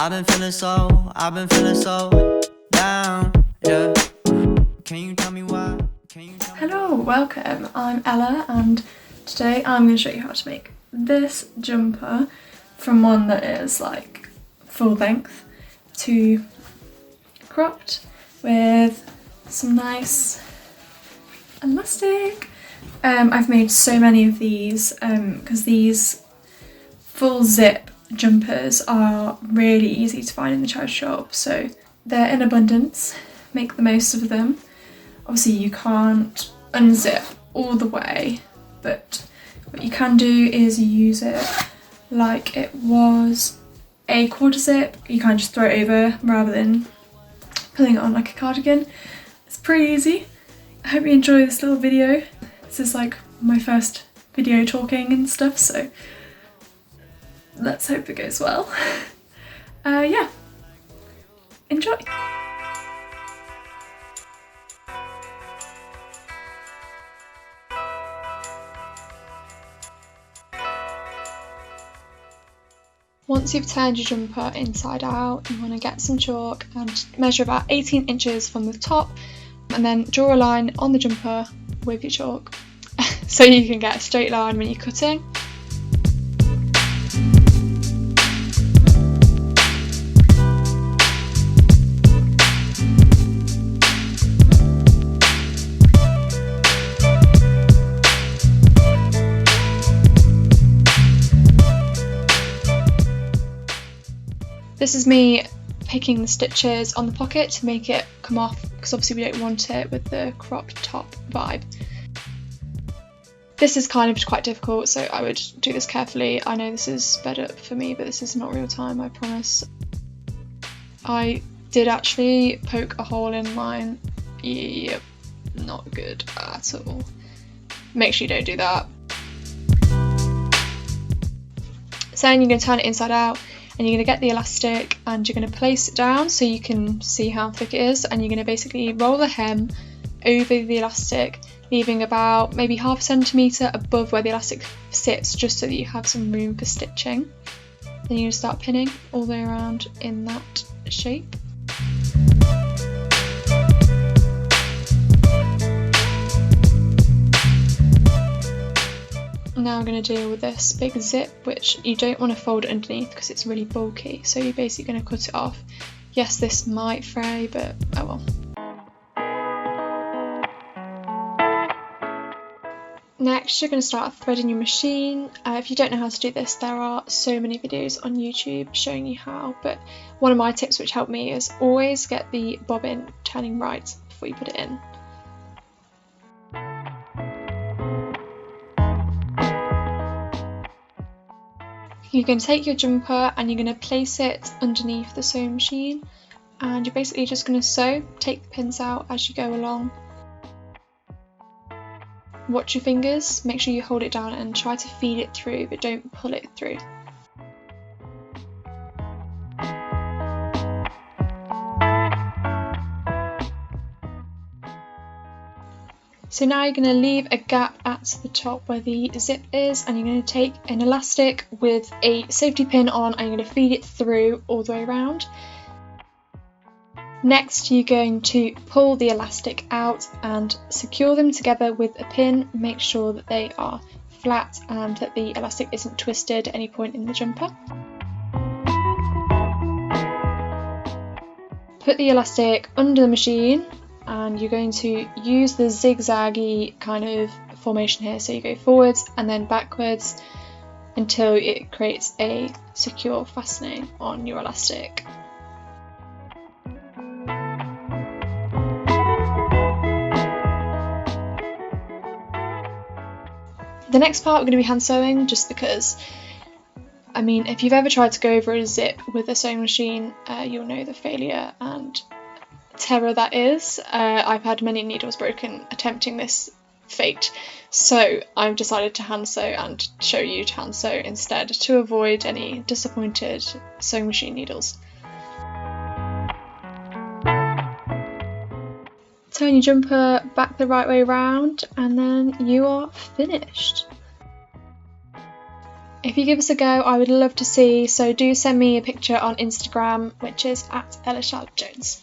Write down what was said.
I've been feeling so down, yeah. Can you tell me why? Hello, welcome. I'm Ella and today I'm going to show you how to make this jumper from one that is like full length to cropped with some nice elastic. I've made so many of these because these full zip jumpers are really easy to find in the charity shop, so they're in abundance. Make the most of them. Obviously you can't unzip all the way, but what you can do is use it like it was a quarter zip. You can just throw it over rather than pulling it on like a cardigan. It's pretty easy. I hope you enjoy this little video. This is like my first video talking and stuff, so let's hope it goes well. Yeah, enjoy. Once you've turned your jumper inside out, you want to get some chalk and measure about 18 inches from the top, and then draw a line on the jumper with your chalk so you can get a straight line when you're cutting. This is me picking the stitches on the pocket to make it come off, because obviously we don't want it with the cropped top vibe. This is kind of quite difficult, so I would do this carefully. I know this is sped up for me, but this is not real time, I promise. I did actually poke a hole in mine. Yep, not good at all. Make sure you don't do that. So then you're going to turn it inside out, and you're going to get the elastic and you're going to place it down so you can see how thick it is, and you're going to basically roll the hem over the elastic, leaving about maybe half a centimetre above where the elastic sits, just so that you have some room for stitching. Then you're going to start pinning all the way around in that shape. Now I'm going to deal with this big zip, which you don't want to fold it underneath because it's really bulky, so you're basically going to cut it off. Yes, this might fray, but oh well. Next, you're going to start threading your machine. If you don't know how to do this, there are so many videos on YouTube showing you how, but one of my tips which helped me is always get the bobbin turning right before you put it in. You're going to take your jumper and you're going to place it underneath the sewing machine, and you're basically just going to sew, take the pins out as you go along. Watch your fingers, make sure you hold it down and try to feed it through, but don't pull it through. So now you're going to leave a gap at the top where the zip is, and you're going to take an elastic with a safety pin on and you're going to feed it through all the way around. Next, you're going to pull the elastic out and secure them together with a pin. Make sure that they are flat and that the elastic isn't twisted at any point in the jumper. Put the elastic under the machine, and you're going to use the zigzaggy kind of formation here, so you go forwards and then backwards until it creates a secure fastening on your elastic. The next part we're going to be hand sewing, just because, I mean, if you've ever tried to go over a zip with a sewing machine, you'll know the failure and terror that is. I've had many needles broken attempting this fate, so I've decided to hand sew and show you to hand sew instead to avoid any disappointed sewing machine needles. Turn your jumper back the right way round and then you are finished. If you give us a go, I would love to see, so do send me a picture on Instagram, which is @EllaCharlotteJones.